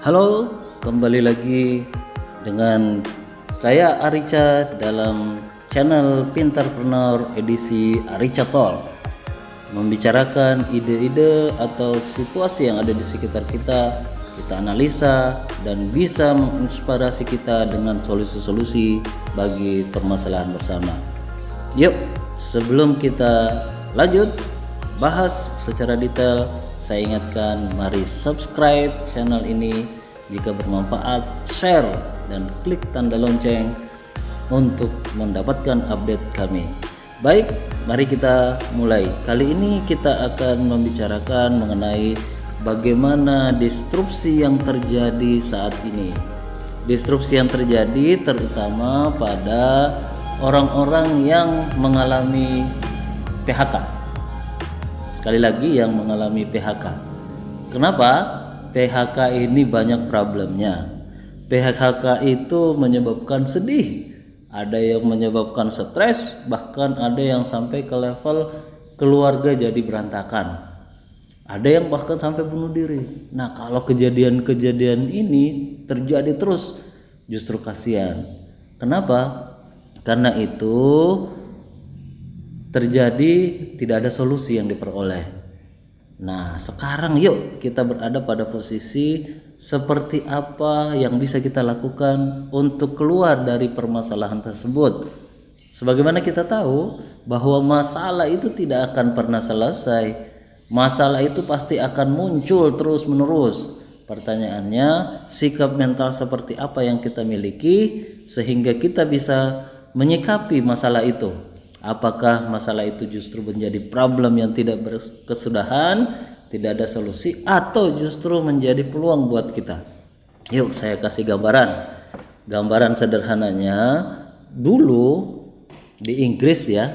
Halo, kembali lagi dengan saya Arica dalam channel Pintarpreneur edisi Arica Talk, membicarakan ide-ide atau situasi yang ada di sekitar kita analisa dan bisa menginspirasi kita dengan solusi-solusi bagi permasalahan bersama. Yuk, sebelum kita lanjut bahas secara detail, saya ingatkan mari subscribe channel ini jika bermanfaat, share dan klik tanda lonceng untuk mendapatkan update kami. Baik, mari kita mulai. Kali ini kita akan membicarakan mengenai bagaimana disrupsi yang terjadi saat ini. Disrupsi yang terjadi terutama pada orang-orang yang mengalami PHK. Sekali lagi, yang mengalami PHK. Kenapa? PHK ini banyak problemnya. PHK itu menyebabkan sedih, ada yang menyebabkan stres, bahkan ada yang sampai ke level keluarga jadi berantakan. Ada yang bahkan sampai bunuh diri. Nah, kalau kejadian-kejadian ini terjadi terus, justru kasihan. Kenapa? Karena itu terjadi tidak ada solusi yang diperoleh. Nah, sekarang yuk kita berada pada posisi seperti apa yang bisa kita lakukan untuk keluar dari permasalahan tersebut. Sebagaimana kita tahu bahwa masalah itu tidak akan pernah selesai. Masalah itu pasti akan muncul terus-menerus. Pertanyaannya, sikap mental seperti apa yang kita miliki sehingga kita bisa menyikapi masalah itu. Apakah masalah itu justru menjadi problem yang tidak berkesudahan, tidak ada solusi, atau justru menjadi peluang buat kita? Yuk saya kasih gambaran. Gambaran sederhananya, dulu di Inggris ya,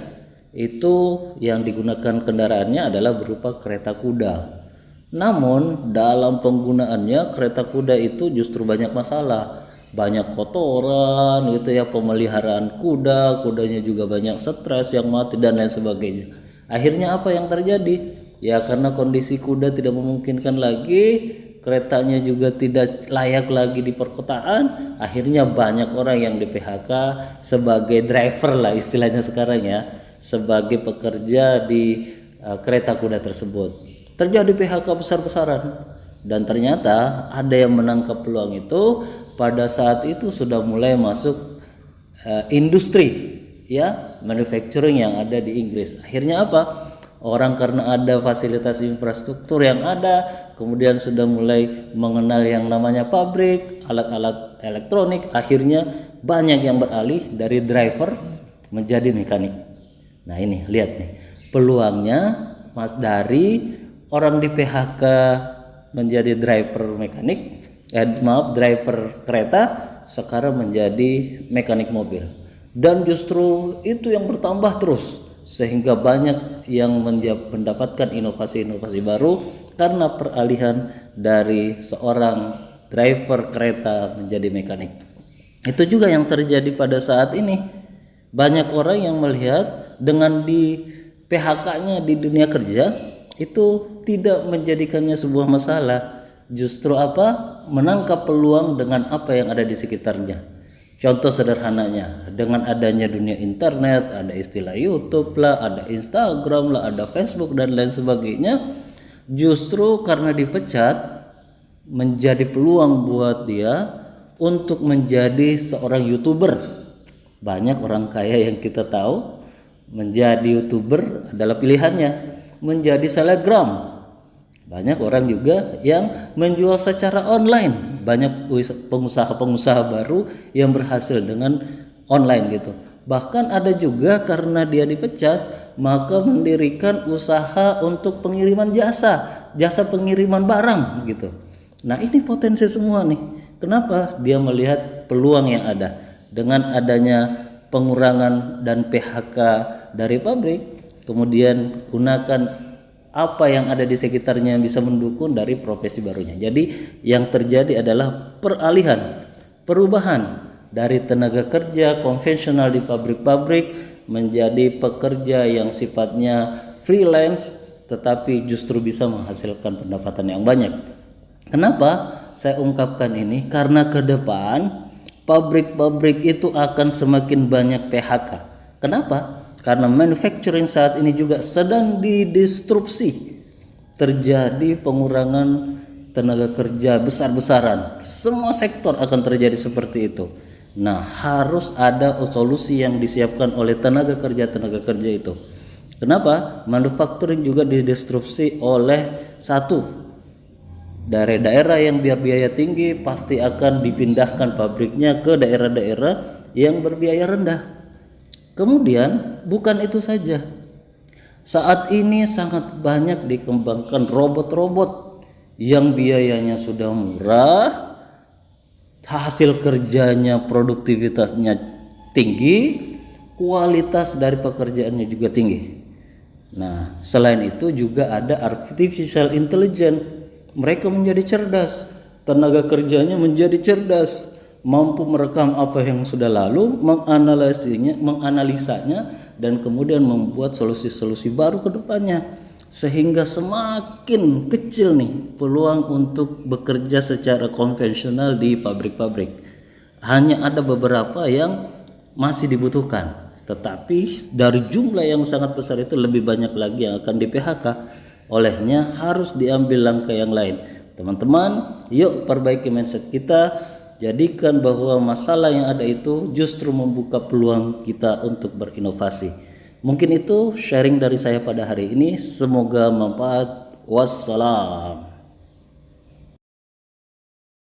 itu yang digunakan kendaraannya adalah berupa kereta kuda. Namun dalam penggunaannya kereta kuda itu justru banyak masalah. Banyak kotoran gitu ya, pemeliharaan kudanya juga banyak stres yang mati dan lain sebagainya. Akhirnya apa yang terjadi? Ya karena kondisi kuda tidak memungkinkan lagi, keretanya juga tidak layak lagi di perkotaan, akhirnya banyak orang yang di PHK sebagai driver lah istilahnya sekarang ya, sebagai pekerja di kereta kuda tersebut. Terjadi PHK besar-besaran dan ternyata ada yang menangkap peluang itu. Pada saat itu sudah mulai masuk industri ya, manufacturing yang ada di Inggris. Akhirnya apa? Orang karena ada fasilitas infrastruktur yang ada, kemudian sudah mulai mengenal yang namanya pabrik, alat-alat elektronik, akhirnya banyak yang beralih dari driver menjadi mekanik. Nah, ini lihat nih, peluangnya Mas, dari orang di PHK menjadi driver mekanik, driver kereta sekarang menjadi mekanik mobil, dan justru itu yang bertambah terus sehingga banyak yang mendapatkan inovasi-inovasi baru karena peralihan dari seorang driver kereta menjadi mekanik. Itu juga yang terjadi pada saat ini. Banyak orang yang melihat dengan di PHK-nya di dunia kerja itu tidak menjadikannya sebuah masalah. Justru apa? Menangkap peluang dengan apa yang ada di sekitarnya. Contoh sederhananya, dengan adanya dunia internet, ada istilah YouTube lah, ada Instagram lah, ada Facebook dan lain sebagainya, justru karena dipecat menjadi peluang buat dia untuk menjadi seorang YouTuber. Banyak orang kaya yang kita tahu menjadi YouTuber adalah pilihannya. Menjadi selebgram, banyak orang juga yang menjual secara online. Banyak pengusaha-pengusaha baru yang berhasil dengan online gitu. Bahkan ada juga karena dia dipecat, maka mendirikan usaha untuk pengiriman jasa pengiriman barang gitu. Nah, ini potensi semua nih. Kenapa? Dia melihat peluang yang ada. Dengan adanya pengurangan dan PHK dari pabrik, kemudian gunakan apa yang ada di sekitarnya yang bisa mendukung dari profesi barunya. Jadi yang terjadi adalah peralihan, perubahan dari tenaga kerja konvensional di pabrik-pabrik menjadi pekerja yang sifatnya freelance tetapi justru bisa menghasilkan pendapatan yang banyak. Kenapa saya ungkapkan ini? Karena ke depan pabrik-pabrik itu akan semakin banyak PHK. Kenapa? Karena manufacturing saat ini juga sedang didisrupsi. Terjadi pengurangan tenaga kerja besar-besaran. Semua sektor akan terjadi seperti itu. Nah, harus ada solusi yang disiapkan oleh tenaga kerja itu. Kenapa? Manufacturing juga didisrupsi oleh satu, daerah-daerah yang biaya tinggi pasti akan dipindahkan pabriknya ke daerah-daerah yang berbiaya rendah. Kemudian bukan itu saja. Saat ini sangat banyak dikembangkan robot-robot yang biayanya sudah murah, hasil kerjanya, produktivitasnya tinggi, kualitas dari pekerjaannya juga tinggi. Nah, selain itu juga ada artificial intelligence. Mereka menjadi cerdas, tenaga kerjanya menjadi cerdas, mampu merekam apa yang sudah lalu, menganalisanya, dan kemudian membuat solusi-solusi baru ke depannya. Sehingga semakin kecil nih peluang untuk bekerja secara konvensional di pabrik-pabrik. Hanya ada beberapa yang masih dibutuhkan, tetapi dari jumlah yang sangat besar itu lebih banyak lagi yang akan di PHK. Olehnya harus diambil langkah yang lain. Teman-teman, yuk perbaiki mindset kita, jadikan bahwa masalah yang ada itu justru membuka peluang kita untuk berinovasi. Mungkin itu sharing dari saya pada hari ini, semoga manfaat. Wassalam.